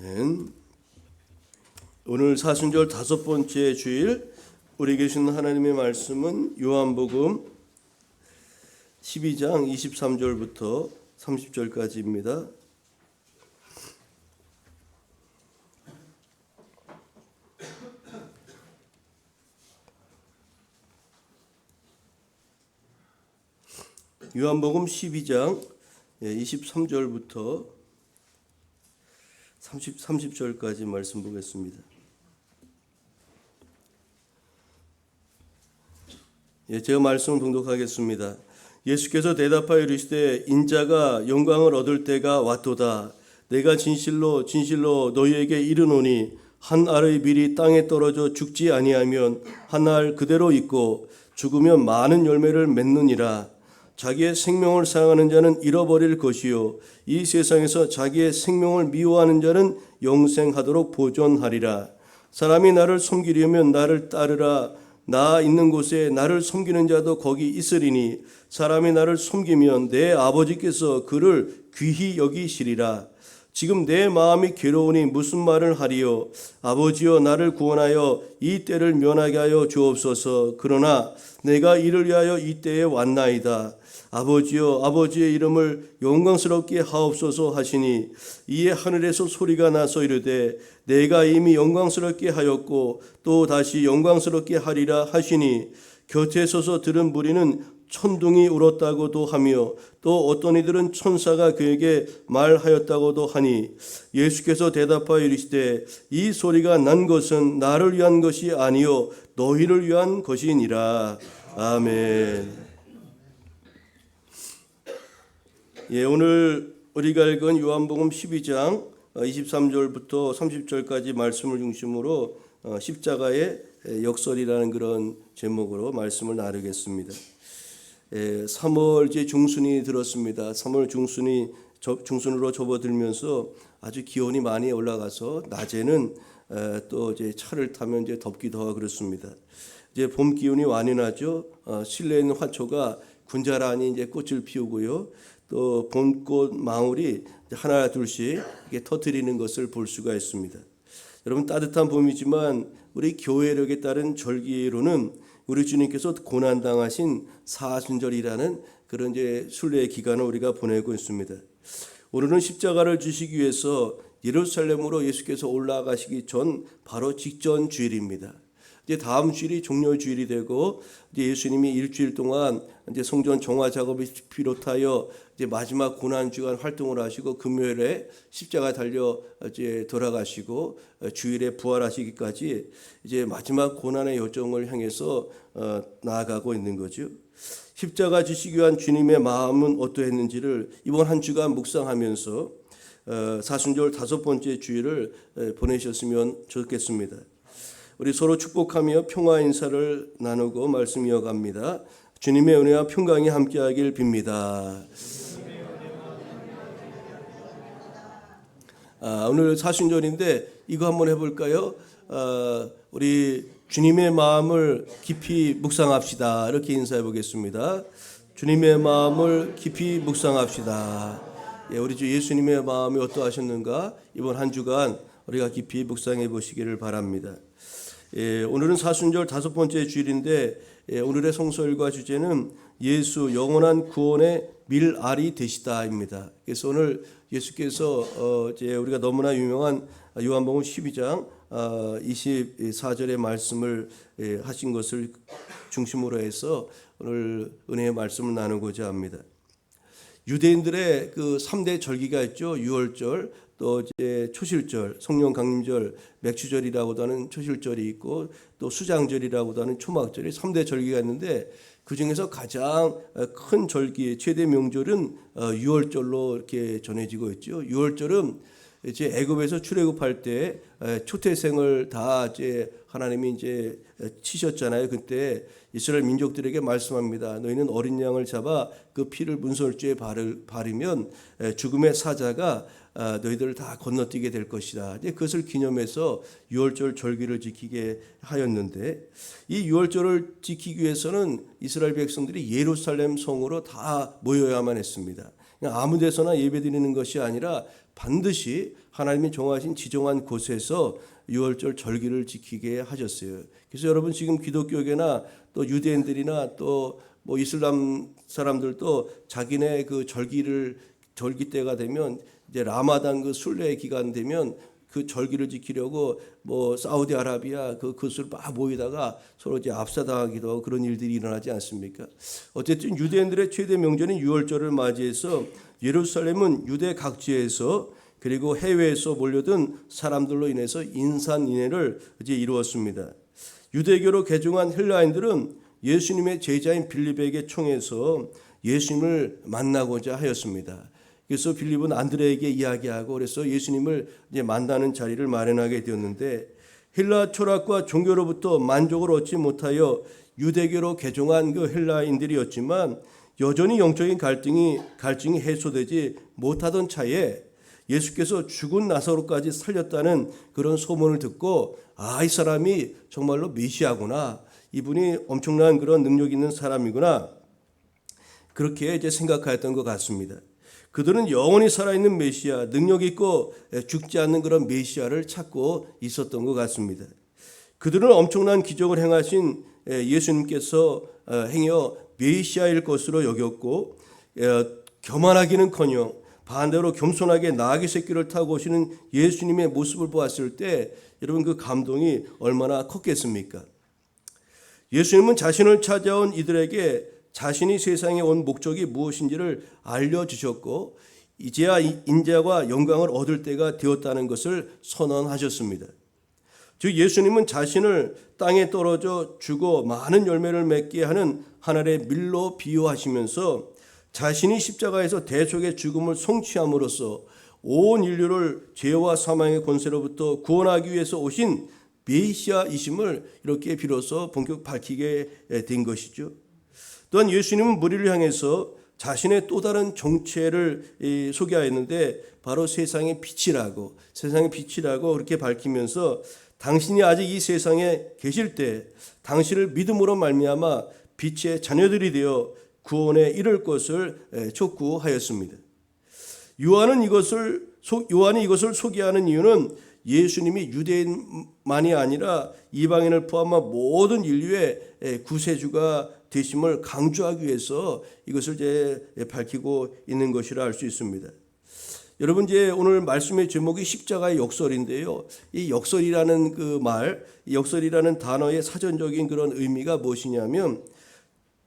아멘. 오늘 사순절 다섯 번째 주일 우리에게 주신 하나님의 말씀은 요한복음 12장 23절부터 30절까지입니다. 요한복음 12장 23절부터 30절까지 말씀 보겠습니다. 제가 말씀을 봉독하겠습니다. 예수께서 대답하여 이르시되 인자가 영광을 얻을 때가 왔도다. 내가 진실로 진실로 너희에게 이르노니 한 알의 밀이 땅에 떨어져 죽지 아니하면 한 알 그대로 있고 죽으면 많은 열매를 맺느니라. 자기의 생명을 사랑하는 자는 잃어버릴 것이요 이 세상에서 자기의 생명을 미워하는 자는 영생하도록 보존하리라. 사람이 나를 섬기려면 나를 따르라. 나 있는 곳에 나를 섬기는 자도 거기 있으리니 사람이 나를 섬기면 내 아버지께서 그를 귀히 여기시리라. 지금 내 마음이 괴로우니 무슨 말을 하리요. 아버지여 나를 구원하여 이 때를 면하게 하여 주옵소서. 그러나 내가 이를 위하여 이 때에 왔나이다. 아버지여 아버지의 이름을 영광스럽게 하옵소서 하시니 이에 하늘에서 소리가 나서 이르되 내가 이미 영광스럽게 하였고 또 다시 영광스럽게 하리라 하시니 곁에 서서 들은 무리는 천둥이 울었다고도 하며 또 어떤 이들은 천사가 그에게 말하였다고도 하니 예수께서 대답하여 이르시되 이 소리가 난 것은 나를 위한 것이 아니요 너희를 위한 것이니라. 아멘. 오늘 우리가 읽은 요한복음 12장 23절부터 30절까지 말씀을 중심으로 십자가의 역설이라는 그런 제목으로 말씀을 나누겠습니다. 3월 이제 중순이 들었습니다. 3월 중순으로 접어들면서 아주 기온이 많이 올라가서 낮에는 또 이제 차를 타면 이제 덥기도 하고 그렇습니다. 이제 봄 기운이 완연하죠. 실내에 있는 화초가 군자란이 이제 꽃을 피우고요. 또 봄꽃 망울이 하나 둘씩 이렇게 터뜨리는 것을 볼 수가 있습니다. 여러분 따뜻한 봄이지만 우리 교회력에 따른 절기로는 우리 주님께서 고난당하신 사순절이라는 그런 이제 순례의 기간을 우리가 보내고 있습니다. 오늘은 십자가를 지시기 위해서 예루살렘으로 예수께서 올라가시기 전 바로 직전 주일입니다. 이제 다음 주일이 종려 주일이 되고 이제 예수님이 일주일 동안 이제 성전 정화 작업을 비롯하여 이제 마지막 고난 주간 활동을 하시고 금요일에 십자가 달려 이제 돌아가시고 주일에 부활하시기까지 이제 마지막 고난의 여정을 향해서 나아가고 있는 거죠. 십자가 지시기 위한 주님의 마음은 어떠했는지를 이번 한 주간 묵상하면서 사순절 다섯 번째 주일을 보내셨으면 좋겠습니다. 우리 서로 축복하며 평화 인사를 나누고 말씀 이어갑니다. 주님의 은혜와 평강이 함께하길 빕니다. 오늘 사순절인데 이거 한번 해볼까요? 우리 주님의 마음을 깊이 묵상합시다. 이렇게 인사해 보겠습니다. 주님의 마음을 깊이 묵상합시다. 우리 주 예수님의 마음이 어떠하셨는가? 이번 한 주간 우리가 깊이 묵상해 보시기를 바랍니다. 오늘은 사순절 다섯 번째 주일인데 오늘의 성서일과 주제는 예수 영원한 구원의 밀알이 되시다입니다. 그래서 오늘 예수께서 이제 우리가 너무나 유명한 요한복음 12장 24절의 말씀을 하신 것을 중심으로 해서 오늘 은혜의 말씀을 나누고자 합니다. 유대인들의 그 3대 절기가 있죠. 유월절, 또 이제 초실절, 성령 강림절, 맥주절이라고도 하는 초실절이 있고 또 수장절이라고도 하는 초막절이 3대 절기가 있는데 그 중에서 가장 큰 절기, 최대 명절은 유월절로 이렇게 전해지고 있죠. 유월절은 이제 애굽에서 출애굽할 때 초태생을 다 이제 하나님이 이제 치셨잖아요. 그때 이스라엘 민족들에게 말씀합니다. 너희는 어린 양을 잡아 그 피를 문설주에 바르면 죽음의 사자가 너희들을 다 건너뛰게 될 것이다. 이제 그것을 기념해서 유월절 절기를 지키게 하였는데 이 유월절을 지키기 위해서는 이스라엘 백성들이 예루살렘 성으로 다 모여야만 했습니다. 그냥 아무 데서나 예배드리는 것이 아니라 반드시 하나님이 정하신 지정한 곳에서 유월절 절기를 지키게 하셨어요. 그래서 여러분 지금 기독교계나 또 유대인들이나 또 뭐 이슬람 사람들도 자기네 그 절기 때가 되면 이제 라마단 그 순례 기간 되면 그 절기를 지키려고 뭐 사우디아라비아 그것을 막 모이다가 서로 이제 압사당하기도 하고 그런 일들이 일어나지 않습니까? 어쨌든 유대인들의 최대 명절인 유월절을 맞이해서 예루살렘은 유대 각지에서 그리고 해외에서 몰려든 사람들로 인해서 인산인해를 이제 이루었습니다. 유대교로 개종한 헬라인들은 예수님의 제자인 빌립에게 청해서 예수님을 만나고자 하였습니다. 그래서 빌립은 안드레에게 이야기하고 그래서 예수님을 이제 만나는 자리를 마련하게 되었는데 헬라 철학과 종교로부터 만족을 얻지 못하여 유대교로 개종한 그 헬라인들이었지만 여전히 영적인 갈등이 해소되지 못하던 차에 예수께서 죽은 나사로까지 살렸다는 그런 소문을 듣고 이 사람이 정말로 메시아구나. 이분이 엄청난 그런 능력 있는 사람이구나. 그렇게 이제 생각하였던 것 같습니다. 그들은 영원히 살아있는 메시아, 능력 있고 죽지 않는 그런 메시아를 찾고 있었던 것 같습니다. 그들은 엄청난 기적을 행하신 예수님께서 행여 메시아일 것으로 여겼고 교만하기는커녕 반대로 겸손하게 나귀 새끼를 타고 오시는 예수님의 모습을 보았을 때 여러분 그 감동이 얼마나 컸겠습니까? 예수님은 자신을 찾아온 이들에게 자신이 세상에 온 목적이 무엇인지를 알려주셨고 이제야 인자와 영광을 얻을 때가 되었다는 것을 선언하셨습니다. 즉 예수님은 자신을 땅에 떨어져 죽어 많은 열매를 맺게 하는 하늘의 밀로 비유하시면서 자신이 십자가에서 대속의 죽음을 성취함으로써 온 인류를 죄와 사망의 권세로부터 구원하기 위해서 오신 메시아이심을 이렇게 비로소 본격 밝히게 된 것이죠. 또한 예수님은 무리를 향해서 자신의 또 다른 정체를 소개하였는데 바로 세상의 빛이라고 그렇게 밝히면서 당신이 아직 이 세상에 계실 때 당신을 믿음으로 말미암아 빛의 자녀들이 되어 구원에 이를 것을 촉구하였습니다. 요한이 이것을 소개하는 이유는 예수님이 유대인만이 아니라 이방인을 포함한 모든 인류의 구세주가 되심을 강조하기 위해서 이것을 이제 밝히고 있는 것이라 할 수 있습니다. 여러분 이제 오늘 말씀의 제목이 십자가의 역설인데요. 이 역설이라는 역설이라는 단어의 사전적인 그런 의미가 무엇이냐면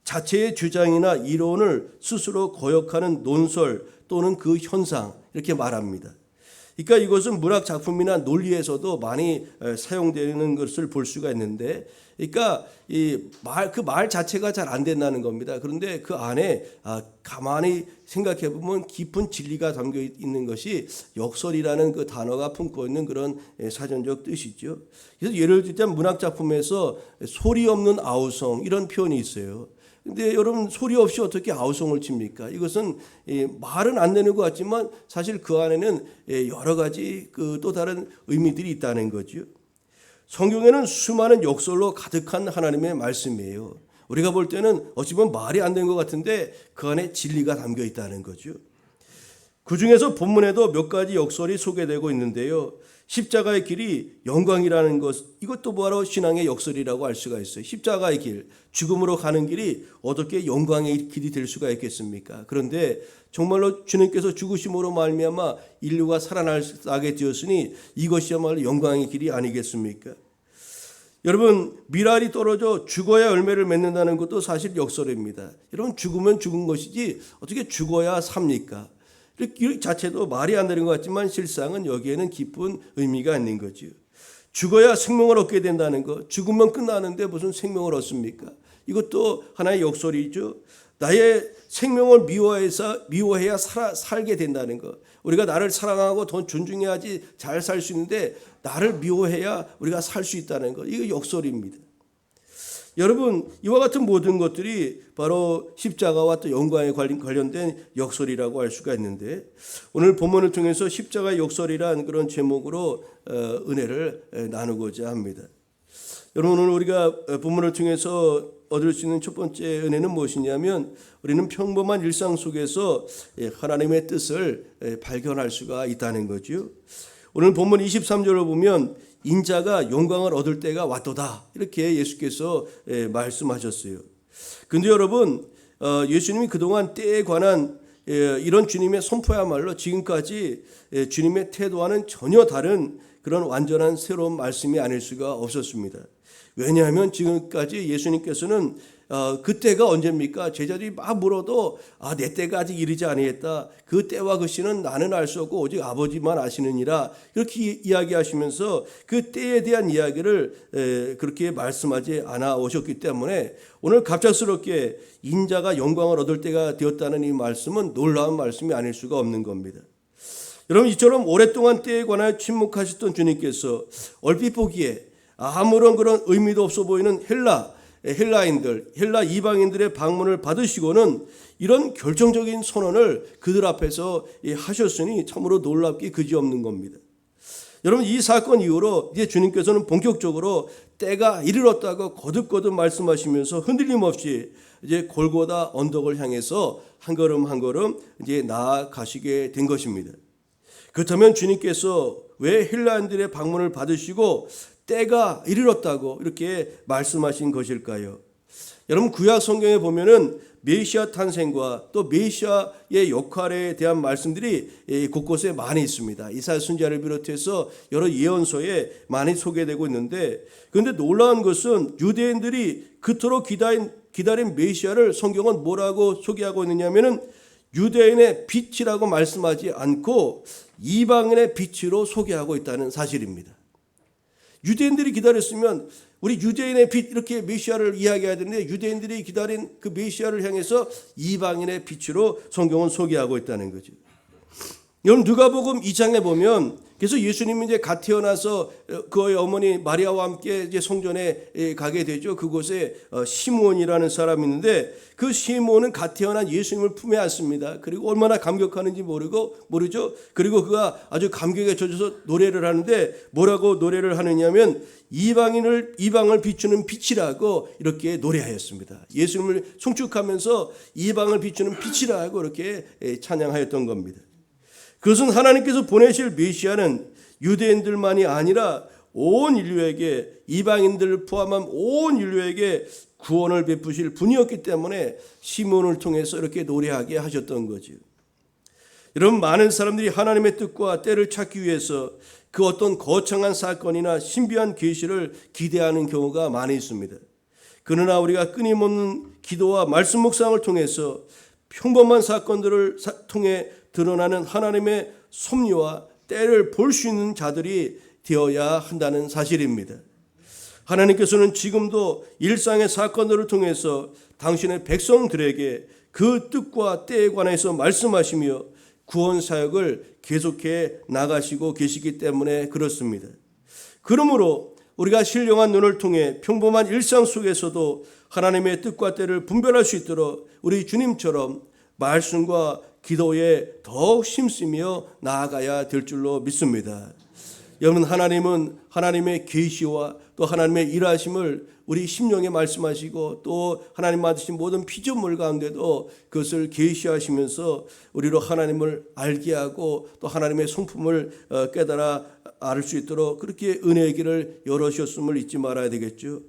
자체의 주장이나 이론을 스스로 거역하는 논설 또는 그 현상 이렇게 말합니다. 그러니까 이것은 문학 작품이나 논리에서도 많이 사용되는 것을 볼 수가 있는데, 그러니까 그 말 자체가 잘 안 된다는 겁니다. 그런데 그 안에 가만히 생각해 보면 깊은 진리가 담겨 있는 것이 역설이라는 그 단어가 품고 있는 그런 사전적 뜻이죠. 그래서 예를 들자면 문학 작품에서 소리 없는 아우성 이런 표현이 있어요. 근데 여러분 소리 없이 어떻게 아우성을 칩니까? 이것은 말은 안 되는 것 같지만 사실 그 안에는 여러 가지 그 또 다른 의미들이 있다는 거죠. 성경에는 수많은 역설로 가득한 하나님의 말씀이에요. 우리가 볼 때는 어찌 보면 말이 안 되는 것 같은데 그 안에 진리가 담겨 있다는 거죠. 그 중에서 본문에도 몇 가지 역설이 소개되고 있는데요. 십자가의 길이 영광이라는 것, 이것도 바로 신앙의 역설이라고 할 수가 있어요. 십자가의 길, 죽음으로 가는 길이 어떻게 영광의 길이 될 수가 있겠습니까? 그런데 정말로 주님께서 죽으심으로 말미암아 인류가 살아나게 되었으니 이것이야말로 영광의 길이 아니겠습니까? 여러분 밀알이 떨어져 죽어야 열매를 맺는다는 것도 사실 역설입니다. 여러분 죽으면 죽은 것이지 어떻게 죽어야 삽니까? 이 자체도 말이 안 되는 것 같지만 실상은 여기에는 깊은 의미가 있는 거죠. 죽어야 생명을 얻게 된다는 것. 죽으면 끝나는데 무슨 생명을 얻습니까? 이것도 하나의 역설이죠. 나의 생명을 미워해야 살게 된다는 것. 우리가 나를 사랑하고 더 존중해야지 잘 살 수 있는데 나를 미워해야 우리가 살 수 있다는 것. 이거 역설입니다. 여러분 이와 같은 모든 것들이 바로 십자가와 또 영광에 관련된 역설이라고 할 수가 있는데 오늘 본문을 통해서 십자가의 역설이란 그런 제목으로 은혜를 나누고자 합니다. 여러분 오늘 우리가 본문을 통해서 얻을 수 있는 첫 번째 은혜는 무엇이냐면 우리는 평범한 일상 속에서 하나님의 뜻을 발견할 수가 있다는 거죠. 오늘 본문 23절을 보면 인자가 영광을 얻을 때가 왔도다 이렇게 예수께서 말씀하셨어요. 근데 여러분 예수님이 그동안 때에 관한 이런 주님의 선포야말로 지금까지 주님의 태도와는 전혀 다른 그런 완전한 새로운 말씀이 아닐 수가 없었습니다. 왜냐하면 지금까지 예수님께서는 그때가 언제입니까? 제자들이 막 물어도 내 때가 아직 이르지 아니했다. 그 때와 그 시는 나는 알 수 없고 오직 아버지만 아시느니라. 이렇게 이야기하시면서 그 때에 대한 이야기를 그렇게 말씀하지 않아 오셨기 때문에 오늘 갑작스럽게 인자가 영광을 얻을 때가 되었다는 이 말씀은 놀라운 말씀이 아닐 수가 없는 겁니다. 여러분 이처럼 오랫동안 때에 관하여 침묵하셨던 주님께서 얼핏 보기에 아무런 그런 의미도 없어 보이는 헬라인들, 헬라 이방인들의 방문을 받으시고는 이런 결정적인 선언을 그들 앞에서 하셨으니 참으로 놀랍기 그지없는 겁니다. 여러분 이 사건 이후로 이제 주님께서는 본격적으로 때가 이르렀다고 거듭거듭 말씀하시면서 흔들림 없이 이제 골고다 언덕을 향해서 한 걸음 한 걸음 이제 나아가시게 된 것입니다. 그렇다면 주님께서 왜 헬라인들의 방문을 받으시고 때가 이르렀다고 이렇게 말씀하신 것일까요? 여러분 구약 성경에 보면은 메시아 탄생과 또 메시아의 역할에 대한 말씀들이 곳곳에 많이 있습니다. 이사야 선지자를 비롯해서 여러 예언서에 많이 소개되고 있는데 그런데 놀라운 것은 유대인들이 그토록 기다린 메시아를 성경은 뭐라고 소개하고 있느냐면은 유대인의 빛이라고 말씀하지 않고 이방인의 빛으로 소개하고 있다는 사실입니다. 유대인들이 기다렸으면 우리 유대인의 빛 이렇게 메시아를 이야기해야 되는데 유대인들이 기다린 그 메시아를 향해서 이방인의 빛으로 성경은 소개하고 있다는 거죠. 여러분 누가복음 2장에 보면 그래서 예수님이 이제 갓 태어나서 그의 어머니 마리아와 함께 이제 성전에 가게 되죠. 그곳에 시므온이라는 사람이 있는데 그 시므온은 갓 태어난 예수님을 품에 안습니다. 그리고 얼마나 감격하는지 모르죠. 그리고 그가 아주 감격에 젖어서 노래를 하는데 뭐라고 노래를 하느냐면 이방을 비추는 빛이라고 이렇게 노래하였습니다. 예수님을 송축하면서 이방을 비추는 빛이라고 이렇게 찬양하였던 겁니다. 그것은 하나님께서 보내실 메시아는 유대인들만이 아니라 온 인류에게 이방인들을 포함한 온 인류에게 구원을 베푸실 분이었기 때문에 시몬을 통해서 이렇게 노래하게 하셨던 거죠. 여러분 많은 사람들이 하나님의 뜻과 때를 찾기 위해서 그 어떤 거창한 사건이나 신비한 계시를 기대하는 경우가 많이 있습니다. 그러나 우리가 끊임없는 기도와 말씀 묵상을 통해서 평범한 사건들을 통해 드러나는 하나님의 섭리와 때를 볼 수 있는 자들이 되어야 한다는 사실입니다. 하나님께서는 지금도 일상의 사건들을 통해서 당신의 백성들에게 그 뜻과 때에 관해서 말씀하시며 구원 사역을 계속해 나가시고 계시기 때문에 그렇습니다. 그러므로 우리가 신령한 눈을 통해 평범한 일상 속에서도 하나님의 뜻과 때를 분별할 수 있도록 우리 주님처럼 말씀과 기도에 더욱 힘쓰며 나아가야 될 줄로 믿습니다. 여러분 하나님은 하나님의 계시와 또 하나님의 일하심을 우리 심령에 말씀하시고 또 하나님 받으신 모든 피조물 가운데도 그것을 계시하시면서 우리로 하나님을 알게 하고 또 하나님의 성품을 깨달아 알 수 있도록 그렇게 은혜의 길을 열어주셨음을 잊지 말아야 되겠죠.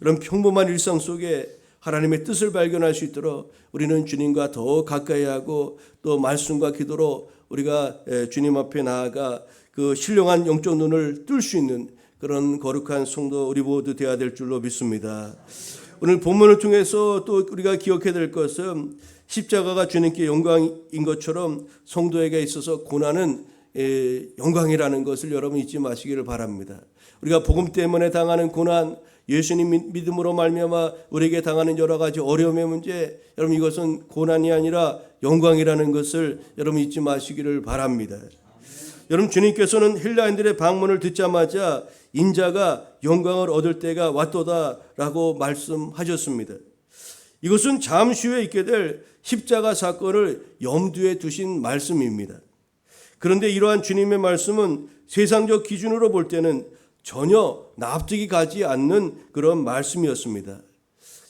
이런 평범한 일상 속에 하나님의 뜻을 발견할 수 있도록 우리는 주님과 더 가까이 하고 또 말씀과 기도로 우리가 주님 앞에 나아가 그 신령한 영적 눈을 뜰 수 있는 그런 거룩한 성도 우리 모두 되어야 될 줄로 믿습니다. 오늘 본문을 통해서 또 우리가 기억해야 될 것은 십자가가 주님께 영광인 것처럼 성도에게 있어서 고난은 영광이라는 것을 여러분 잊지 마시기를 바랍니다. 우리가 복음 때문에 당하는 고난, 예수님 믿음으로 말미암아 우리에게 당하는 여러 가지 어려움의 문제, 여러분 이것은 고난이 아니라 영광이라는 것을 여러분 잊지 마시기를 바랍니다. 여러분 주님께서는 헬라인들의 방문을 듣자마자 인자가 영광을 얻을 때가 왔도다라고 말씀하셨습니다. 이것은 잠시 후에 있게 될 십자가 사건을 염두에 두신 말씀입니다. 그런데 이러한 주님의 말씀은 세상적 기준으로 볼 때는 전혀 납득이 가지 않는 그런 말씀이었습니다.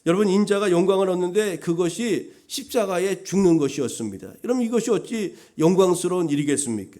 여러분, 인자가 영광을 얻는데 그것이 십자가에 죽는 것이었습니다. 여러분, 이것이 어찌 영광스러운 일이겠습니까?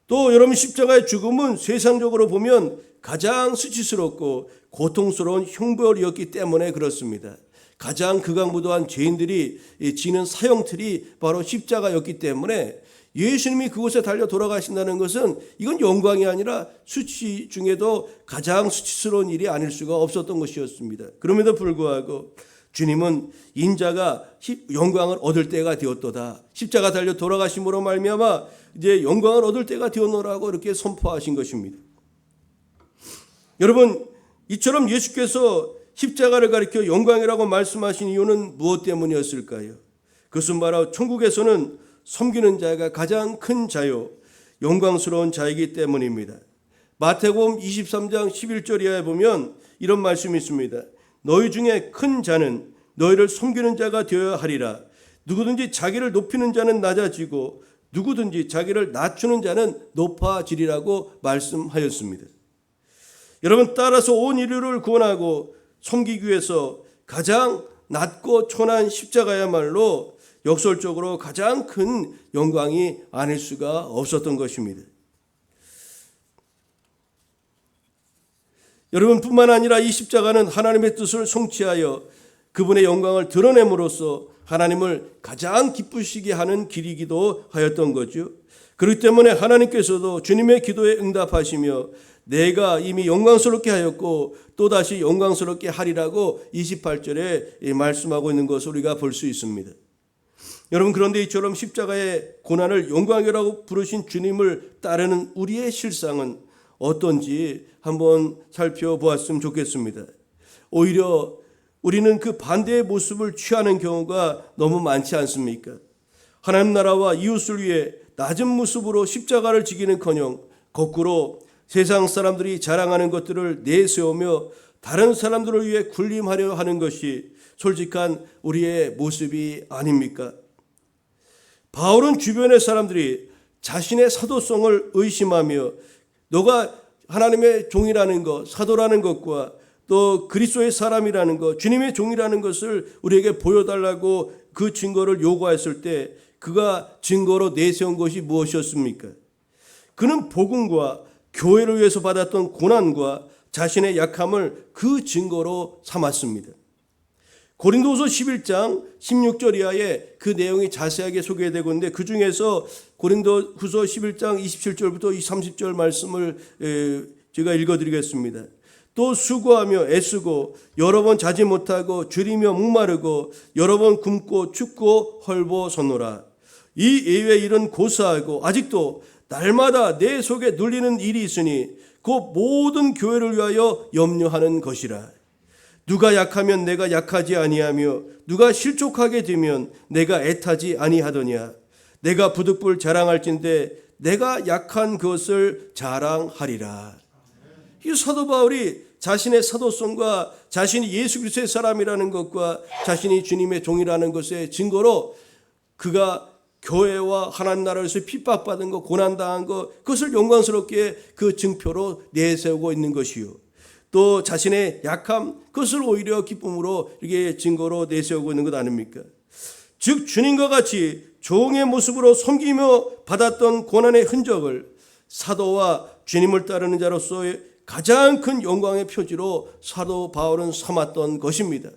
또 여러분, 십자가의 죽음은 세상적으로 보면 가장 수치스럽고 고통스러운 형벌이었기 때문에 그렇습니다. 가장 극악무도한 죄인들이 지는 사형틀이 바로 십자가였기 때문에 예수님이 그곳에 달려 돌아가신다는 것은 이건 영광이 아니라 수치 중에도 가장 수치스러운 일이 아닐 수가 없었던 것이었습니다. 그럼에도 불구하고 주님은 인자가 영광을 얻을 때가 되었도다. 십자가 달려 돌아가심으로 말미암아 이제 영광을 얻을 때가 되었노라고 이렇게 선포하신 것입니다. 여러분, 이처럼 예수께서 십자가를 가리켜 영광이라고 말씀하신 이유는 무엇 때문이었을까요? 그것은 바로 천국에서는 섬기는 자가 가장 큰 자요, 영광스러운 자이기 때문입니다. 마태복음 23장 11절 이하에 보면 이런 말씀이 있습니다. 너희 중에 큰 자는 너희를 섬기는 자가 되어야 하리라. 누구든지 자기를 높이는 자는 낮아지고 누구든지 자기를 낮추는 자는 높아지리라고 말씀하였습니다. 여러분, 따라서 온 인류를 구원하고 섬기기 위해서 가장 낮고 초난 십자가야말로 역설적으로 가장 큰 영광이 아닐 수가 없었던 것입니다. 여러분뿐만 아니라 이 십자가는 하나님의 뜻을 성취하여 그분의 영광을 드러냄으로써 하나님을 가장 기쁘시게 하는 길이기도 하였던 거죠. 그렇기 때문에 하나님께서도 주님의 기도에 응답하시며 내가 이미 영광스럽게 하였고 또다시 영광스럽게 하리라고 28절에 말씀하고 있는 것을 우리가 볼 수 있습니다. 여러분, 그런데 이처럼 십자가의 고난을 영광이라고 부르신 주님을 따르는 우리의 실상은 어떤지 한번 살펴보았으면 좋겠습니다. 오히려 우리는 그 반대의 모습을 취하는 경우가 너무 많지 않습니까? 하나님 나라와 이웃을 위해 낮은 모습으로 십자가를 지기는커녕 거꾸로 세상 사람들이 자랑하는 것들을 내세우며 다른 사람들을 위해 군림하려 하는 것이 솔직한 우리의 모습이 아닙니까? 바울은 주변의 사람들이 자신의 사도성을 의심하며 너가 하나님의 종이라는 것, 사도라는 것과 또 그리스도의 사람이라는 것, 주님의 종이라는 것을 우리에게 보여달라고 그 증거를 요구했을 때 그가 증거로 내세운 것이 무엇이었습니까? 그는 복음과 교회를 위해서 받았던 고난과 자신의 약함을 그 증거로 삼았습니다. 고린도후서 11장 16절 이하에 그 내용이 자세하게 소개되고 있는데 그 중에서 고린도후서 11장 27절부터 30절 말씀을 제가 읽어드리겠습니다. 또 수고하며 애쓰고 여러 번 자지 못하고 줄이며 목마르고 여러 번 굶고 춥고 헐벗었노라. 이 예외의 일은 고사하고 아직도 날마다 내 속에 눌리는 일이 있으니 그 모든 교회를 위하여 염려하는 것이라. 누가 약하면 내가 약하지 아니하며 누가 실족하게 되면 내가 애타지 아니하더냐. 내가 부득불 자랑할진대 내가 약한 것을 자랑하리라. 이 사도 바울이 자신의 사도성과 자신이 예수 그리스도의 사람이라는 것과 자신이 주님의 종이라는 것의 증거로 그가 교회와 하나님 나라에서 핍박받은 것, 고난당한 것, 그것을 영광스럽게 그 증표로 내세우고 있는 것이요. 또 자신의 약함, 그것을 오히려 기쁨으로 이렇게 증거로 내세우고 있는 것 아닙니까? 즉 주님과 같이 종의 모습으로 섬기며 받았던 고난의 흔적을 사도와 주님을 따르는 자로서의 가장 큰 영광의 표지로 사도 바울은 삼았던 것입니다.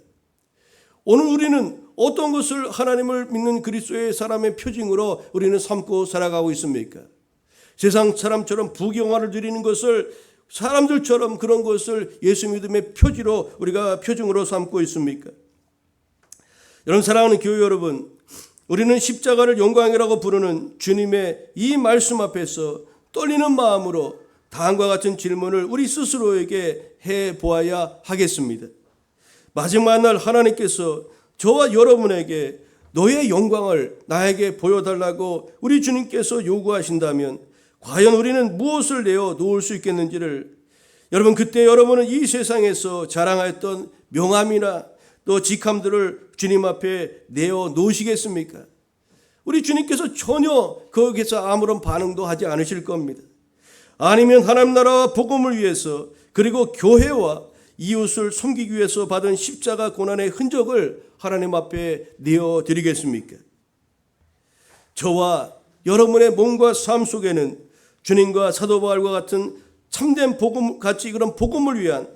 오늘 우리는 어떤 것을 하나님을 믿는 그리스도의 사람의 표징으로 우리는 삼고 살아가고 있습니까? 세상 사람처럼 부귀영화를 누리는 것을 사람들처럼 그런 것을 예수 믿음의 표지로 우리가 표징으로 삼고 있습니까? 여러분, 사랑하는 교회 여러분, 우리는 십자가를 영광이라고 부르는 주님의 이 말씀 앞에서 떨리는 마음으로 다음과 같은 질문을 우리 스스로에게 해보아야 하겠습니다. 마지막 날 하나님께서 저와 여러분에게 너의 영광을 나에게 보여달라고 우리 주님께서 요구하신다면 과연 우리는 무엇을 내어 놓을 수 있겠는지를, 여러분, 그때 여러분은 이 세상에서 자랑하였던 명함이나 또 직함들을 주님 앞에 내어 놓으시겠습니까? 우리 주님께서 전혀 거기서 아무런 반응도 하지 않으실 겁니다. 아니면 하나님 나라와 복음을 위해서 그리고 교회와 이웃을 섬기기 위해서 받은 십자가 고난의 흔적을 하나님 앞에 내어드리겠습니까? 저와 여러분의 몸과 삶 속에는 주님과 사도 바울과 같은 참된 복음 같이 그런 복음을 위한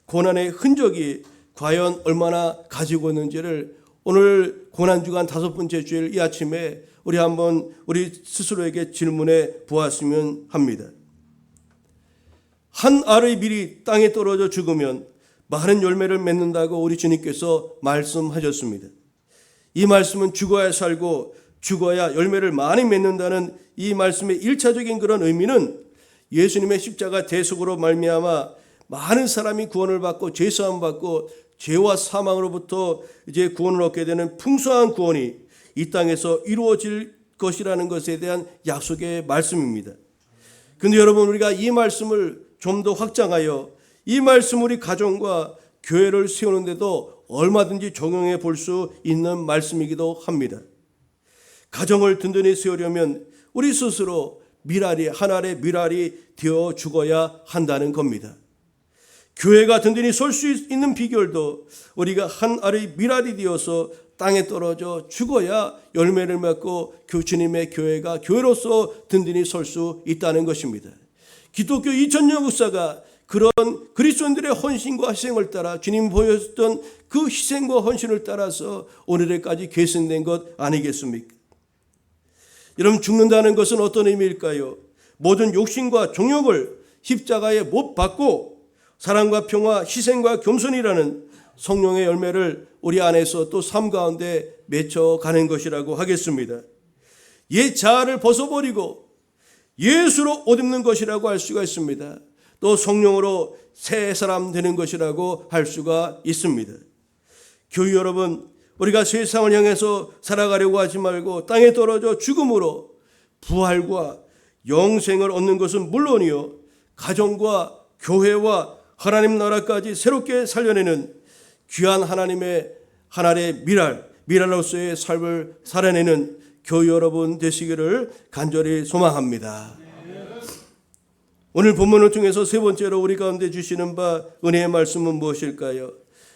고난의 흔적이 과연 얼마나 가지고 있는지를 오늘 고난주간 5번째 주일 이 아침에 우리 한번 우리 스스로에게 질문해 보았으면 합니다. 한 알의 밀이 땅에 떨어져 죽으면 많은 열매를 맺는다고 우리 주님께서 말씀하셨습니다. 이 말씀은 죽어야 살고 죽어야 열매를 많이 맺는다는 이 말씀의 1차적인 그런 의미는 예수님의 십자가 대속으로 말미암아 많은 사람이 구원을 받고 죄사함 받고 죄와 사망으로부터 이제 구원을 얻게 되는 풍성한 구원이 이 땅에서 이루어질 것이라는 것에 대한 약속의 말씀입니다. 그런데 여러분, 우리가 이 말씀을 좀 더 확장하여 이 말씀 우리 가정과 교회를 세우는데도 얼마든지 적용해 볼 수 있는 말씀이기도 합니다. 가정을 든든히 세우려면 우리 스스로 한 알의 밀알이 되어 죽어야 한다는 겁니다. 교회가 든든히 설 수 있는 비결도 우리가 한 알의 밀알이 되어서 땅에 떨어져 죽어야 열매를 맺고 주님의 교회가 교회로서 든든히 설 수 있다는 것입니다. 기독교 2000년 역사가 그런 그리스도인들의 헌신과 희생을 따라 주님 보여줬던 그 희생과 헌신을 따라서 오늘까지 계승된 것 아니겠습니까? 여러분, 죽는다는 것은 어떤 의미일까요? 모든 욕심과 종욕을 십자가에 못 박고 사랑과 평화, 희생과 겸손이라는 성령의 열매를 우리 안에서 또 삶 가운데 맺혀가는 것이라고 하겠습니다. 옛 자아를 벗어버리고 예수로 옷 입는 것이라고 할 수가 있습니다. 또 성령으로 새 사람 되는 것이라고 할 수가 있습니다. 교회 여러분, 우리가 세상을 향해서 살아가려고 하지 말고 땅에 떨어져 죽음으로 부활과 영생을 얻는 것은 물론이요, 가정과 교회와 하나님 나라까지 새롭게 살려내는 귀한 하나님의 하나의 미랄로서의 삶을 살아내는 교회 여러분 되시기를 간절히 소망합니다. 오늘 본문을 통해서 세 번째로 우리 가운데 주시는 바 은혜의 말씀은 무엇일까요?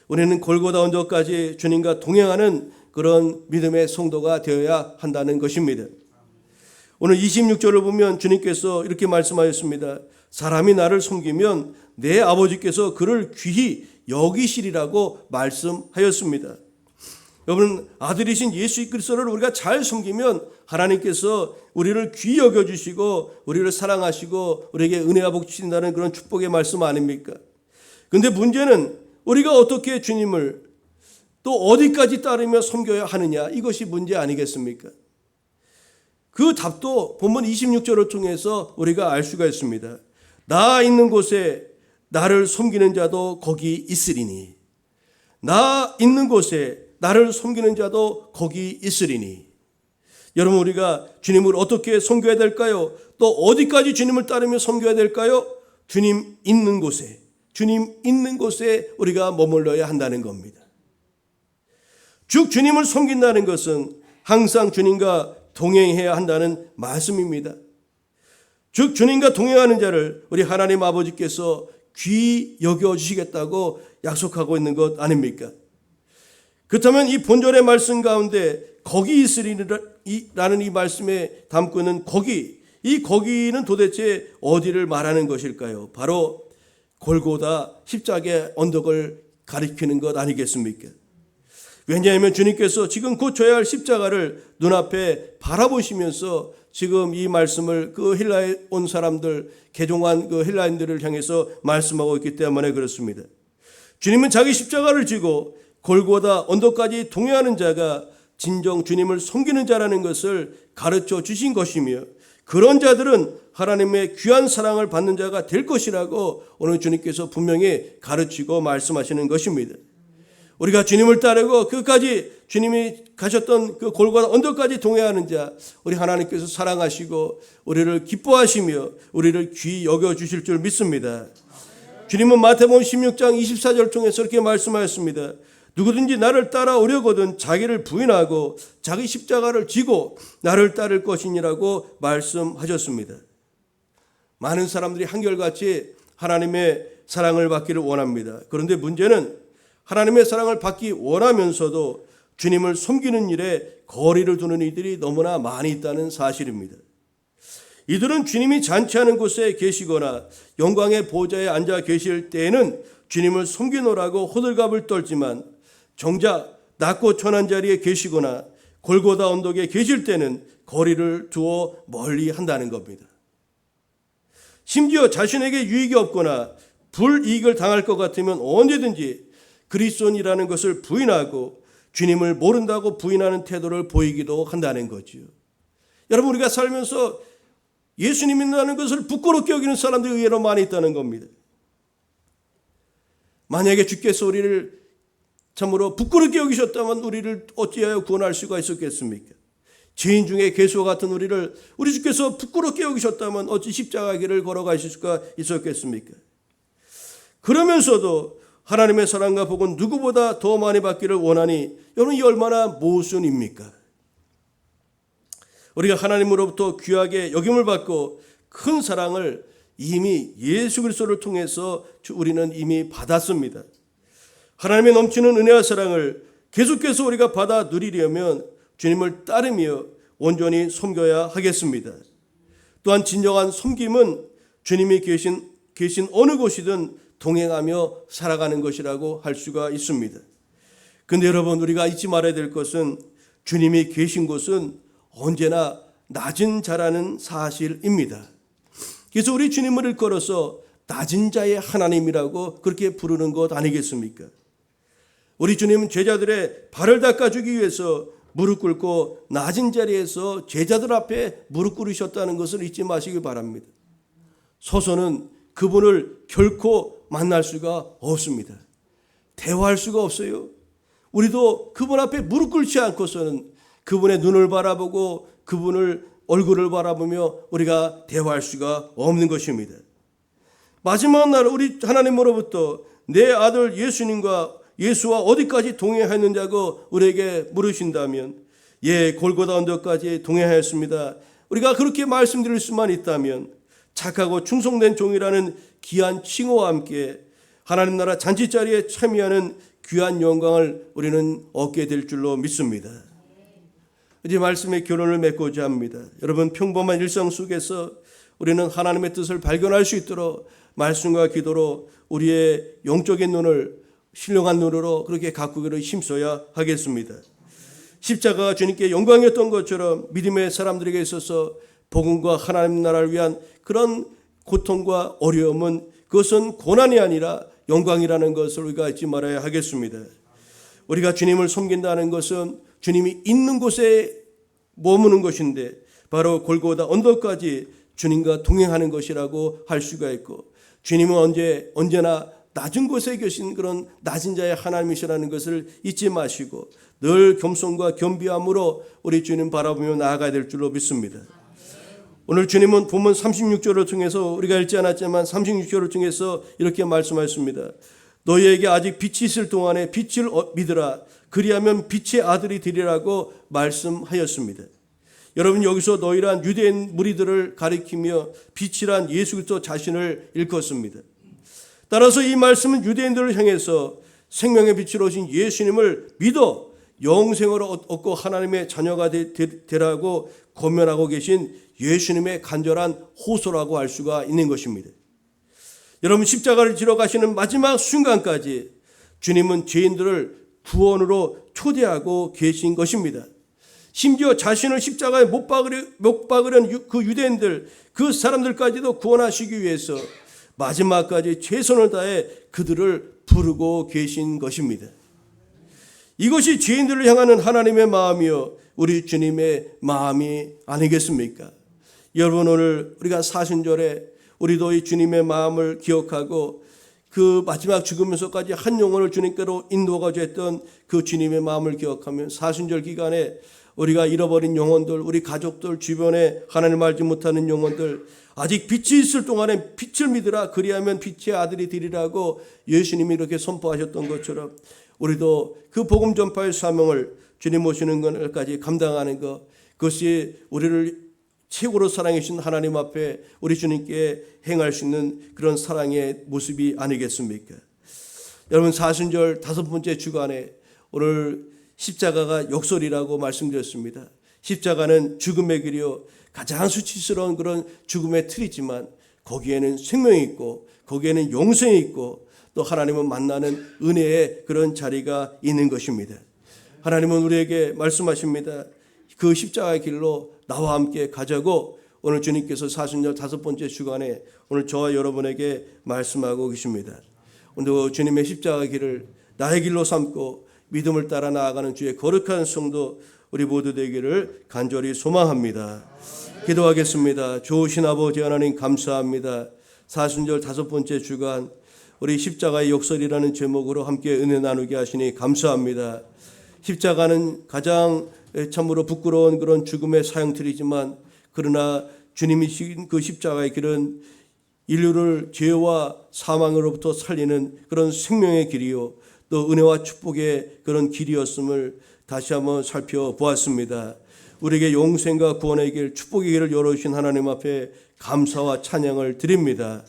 우리는 골고다 언덕까지 주님과 동행하는 그런 믿음의 성도가 되어야 한다는 것입니다. 오늘 26절을 보면 주님께서 이렇게 말씀하셨습니다. 사람이 나를 섬기면 내 아버지께서 그를 귀히 여기시리라고 말씀하였습니다. 여러분, 아들이신 예수 그리스도를 우리가 잘 섬기면 하나님께서 우리를 귀히 여겨주시고 우리를 사랑하시고 우리에게 은혜와 복 주신다는 그런 축복의 말씀 아닙니까? 그런데 문제는 우리가 어떻게 주님을 또 어디까지 따르며 섬겨야 하느냐, 이것이 문제 아니겠습니까? 그 답도 본문 26절을 통해서 우리가 알 수가 있습니다. 나 있는 곳에 나를 섬기는 자도 거기 있으리니, 나 있는 곳에 나를 섬기는 자도 거기 있으리니. 여러분, 우리가 주님을 어떻게 섬겨야 될까요? 또 어디까지 주님을 따르며 섬겨야 될까요? 주님 있는 곳에 우리가 머물러야 한다는 겁니다. 즉, 주님을 섬긴다는 것은 항상 주님과 동행해야 한다는 말씀입니다. 즉, 주님과 동행하는 자를 우리 하나님 아버지께서 귀히 여겨주시겠다고 약속하고 있는 것 아닙니까? 그렇다면 이 본절의 말씀 가운데 거기 있으리라는 이 말씀에 담고 있는 이 거기는 도대체 어디를 말하는 것일까요? 바로 골고다 십자가의 언덕을 가리키는 것 아니겠습니까? 왜냐하면 주님께서 지금 곧 져야 할 십자가를 눈앞에 바라보시면서 지금 이 말씀을 그 헬라에 온 사람들, 개종한 그 헬라인들을 향해서 말씀하고 있기 때문에 그렇습니다. 주님은 자기 십자가를 지고 골고다 언덕까지 동행하는 자가 진정 주님을 섬기는 자라는 것을 가르쳐 주신 것이며, 그런 자들은 하나님의 귀한 사랑을 받는 자가 될 것이라고 오늘 주님께서 분명히 가르치고 말씀하시는 것입니다. 우리가 주님을 따르고 끝까지 주님이 가셨던 그 골고다 언덕까지 동행하는 자, 우리 하나님께서 사랑하시고 우리를 기뻐하시며 우리를 귀히 여겨주실 줄 믿습니다. 주님은 마태복음 16장 24절 통해서 이렇게 말씀하셨습니다. 누구든지 나를 따라오려거든 자기를 부인하고 자기 십자가를 지고 나를 따를 것이니라고 말씀하셨습니다. 많은 사람들이 한결같이 하나님의 사랑을 받기를 원합니다. 그런데 문제는 하나님의 사랑을 받기 원하면서도 주님을 섬기는 일에 거리를 두는 이들이 너무나 많이 있다는 사실입니다. 이들은 주님이 잔치하는 곳에 계시거나 영광의 보좌에 앉아 계실 때에는 주님을 섬기노라고 호들갑을 떨지만 정작 낮고 천한 자리에 계시거나 골고다 언덕에 계실 때는 거리를 두어 멀리 한다는 겁니다. 심지어 자신에게 유익이 없거나 불이익을 당할 것 같으면 언제든지 그리스도인이라는 것을 부인하고 주님을 모른다고 부인하는 태도를 보이기도 한다는 거지요. 여러분, 우리가 살면서 예수님 믿는다는 것을 부끄럽게 여기는 사람들이 의외로 많이 있다는 겁니다. 만약에 주께서 우리를 참으로 부끄럽게 여기셨다면 우리를 어찌하여 구원할 수가 있었겠습니까? 죄인 중에 괴수와 같은 우리를 우리 주께서 부끄럽게 여기셨다면 어찌 십자가 길을 걸어가실 수가 있었겠습니까? 그러면서도 하나님의 사랑과 복은 누구보다 더 많이 받기를 원하니 여러분, 이 얼마나 모순입니까? 우리가 하나님으로부터 귀하게 여김을 받고 큰 사랑을 이미 예수 그리스도를 통해서 우리는 이미 받았습니다. 하나님의 넘치는 은혜와 사랑을 계속해서 우리가 받아 누리려면 주님을 따르며 온전히 섬겨야 하겠습니다. 또한 진정한 섬김은 주님이 계신 어느 곳이든 동행하며 살아가는 것이라고 할 수가 있습니다. 그런데 여러분, 우리가 잊지 말아야 될 것은 주님이 계신 곳은 언제나 낮은 자라는 사실입니다. 그래서 우리 주님을 일컬어서 낮은 자의 하나님이라고 그렇게 부르는 것 아니겠습니까? 우리 주님은 제자들의 발을 닦아주기 위해서 무릎 꿇고 낮은 자리에서 제자들 앞에 무릎 꿇으셨다는 것을 잊지 마시기 바랍니다. 서서는 그분을 결코 만날 수가 없습니다. 대화할 수가 없어요. 우리도 그분 앞에 무릎 꿇지 않고서는 그분의 눈을 바라보고 그분을 얼굴을 바라보며 우리가 대화할 수가 없는 것입니다. 마지막 날 우리 하나님으로부터 내 아들 예수와 어디까지 동행하였느냐고 우리에게 물으신다면, 예, 골고다 언덕까지 동행하였습니다. 우리가 그렇게 말씀드릴 수만 있다면 착하고 충성된 종이라는 귀한 칭호와 함께 하나님 나라 잔치자리에 참여하는 귀한 영광을 우리는 얻게 될 줄로 믿습니다. 이제 말씀의 결론을 맺고자 합니다. 여러분, 평범한 일상 속에서 우리는 하나님의 뜻을 발견할 수 있도록 말씀과 기도로 우리의 영적인 눈을 신령한 눈으로 그렇게 가꾸기를 힘써야 하겠습니다. 십자가가 주님께 영광이었던 것처럼 믿음의 사람들에게 있어서 복음과 하나님 나라를 위한 그런 고통과 어려움은 그것은 고난이 아니라 영광이라는 것을 우리가 잊지 말아야 하겠습니다. 우리가 주님을 섬긴다는 것은 주님이 있는 곳에 머무는 것인데 바로 골고다 언덕까지 주님과 동행하는 것이라고 할 수가 있고, 주님은 언제나 낮은 곳에 계신 그런 낮은 자의 하나님이시라는 것을 잊지 마시고 늘 겸손과 겸비함으로 우리 주님 바라보며 나아가야 될 줄로 믿습니다. 오늘 주님은 본문 36절을 통해서 우리가 읽지 않았지만 36절을 통해서 이렇게 말씀하셨습니다. 너희에게 아직 빛이 있을 동안에 빛을 믿으라. 그리하면 빛의 아들이 되리라고 말씀하였습니다. 여러분, 여기서 너희란 유대인 무리들을 가리키며 빛이란 예수 그리스도 자신을 일컫습니다. 따라서 이 말씀은 유대인들을 향해서 생명의 빛으로 오신 예수님을 믿어 영생을 얻고 하나님의 자녀가 되라고 권면하고 계신 예수님의 간절한 호소라고 할 수가 있는 것입니다. 여러분, 십자가를 지러 가시는 마지막 순간까지 주님은 죄인들을 구원으로 초대하고 계신 것입니다. 심지어 자신을 십자가에 못 박으려는 그 유대인들, 그 사람들까지도 구원하시기 위해서 마지막까지 최선을 다해 그들을 부르고 계신 것입니다. 이것이 죄인들을 향하는 하나님의 마음이요 우리 주님의 마음이 아니겠습니까? 여러분, 오늘 우리가 사순절에 우리도 이 주님의 마음을 기억하고 그 마지막 죽으면서까지 한 영혼을 주님께로 인도하고자 했던 그 주님의 마음을 기억하면 사순절 기간에 우리가 잃어버린 영혼들, 우리 가족들, 주변에 하나님을 알지 못하는 영혼들, 아직 빛이 있을 동안에 빛을 믿으라. 그리하면 빛의 아들이 되리라고 예수님이 이렇게 선포하셨던 것처럼 우리도 그 복음 전파의 사명을 주님 오시는 것까지 감당하는 것, 그것이 우리를 최고로 사랑해 주신 하나님 앞에 우리 주님께 행할 수 있는 그런 사랑의 모습이 아니겠습니까? 여러분, 사순절 5번째 주간에 오늘 십자가가 역설이라고 말씀드렸습니다. 십자가는 죽음의 길이요, 가장 수치스러운 그런 죽음의 틀이지만 거기에는 생명이 있고 거기에는 영생이 있고 또 하나님을 만나는 은혜의 그런 자리가 있는 것입니다. 하나님은 우리에게 말씀하십니다. 그 십자가의 길로 나와 함께 가자고 오늘 주님께서 사순절 5번째 주간에 오늘 저와 여러분에게 말씀하고 계십니다. 오늘 주님의 십자가의 길을 나의 길로 삼고 믿음을 따라 나아가는 주의 거룩한 성도 우리 모두 되기를 간절히 소망합니다. 기도하겠습니다. 좋으신 아버지 하나님, 감사합니다. 사순절 5번째 주간 우리 십자가의 역설이라는 제목으로 함께 은혜 나누게 하시니 감사합니다. 십자가는 가장 참으로 부끄러운 그런 죽음의 사형틀이지만 그러나 주님이 지신 그 십자가의 길은 인류를 죄와 사망으로부터 살리는 그런 생명의 길이요, 또 은혜와 축복의 그런 길이었음을 다시 한번 살펴보았습니다. 우리에게 용생과 구원의 길, 축복의 길을 열어주신 하나님 앞에 감사와 찬양을 드립니다.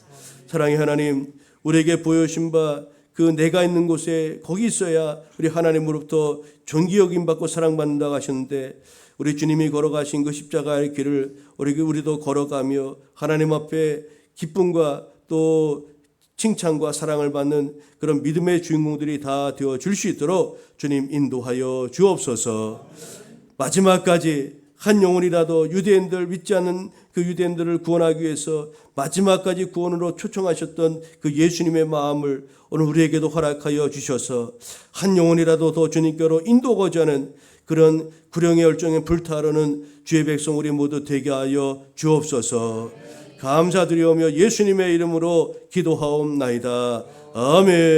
사랑의 하나님, 우리에게 보여주신 바 그 내가 있는 곳에 거기 있어야 우리 하나님으로부터 존귀 여김 받고 사랑받는다고 하셨는데 우리 주님이 걸어가신 그 십자가의 길을 우리도 걸어가며 하나님 앞에 기쁨과 또 칭찬과 사랑을 받는 그런 믿음의 주인공들이 다 되어 줄 수 있도록 주님 인도하여 주옵소서. 마지막까지 한 영혼이라도 유대인들 믿지 않는 그 유대인들을 구원하기 위해서 마지막까지 구원으로 초청하셨던 그 예수님의 마음을 오늘 우리에게도 허락하여 주셔서 한 영혼이라도 더 주님께로 인도하고자 하는 그런 구령의 열정에 불타오르는 주의 백성 우리 모두 되게 하여 주옵소서. 감사드리오며 예수님의 이름으로 기도하옵나이다. 아멘.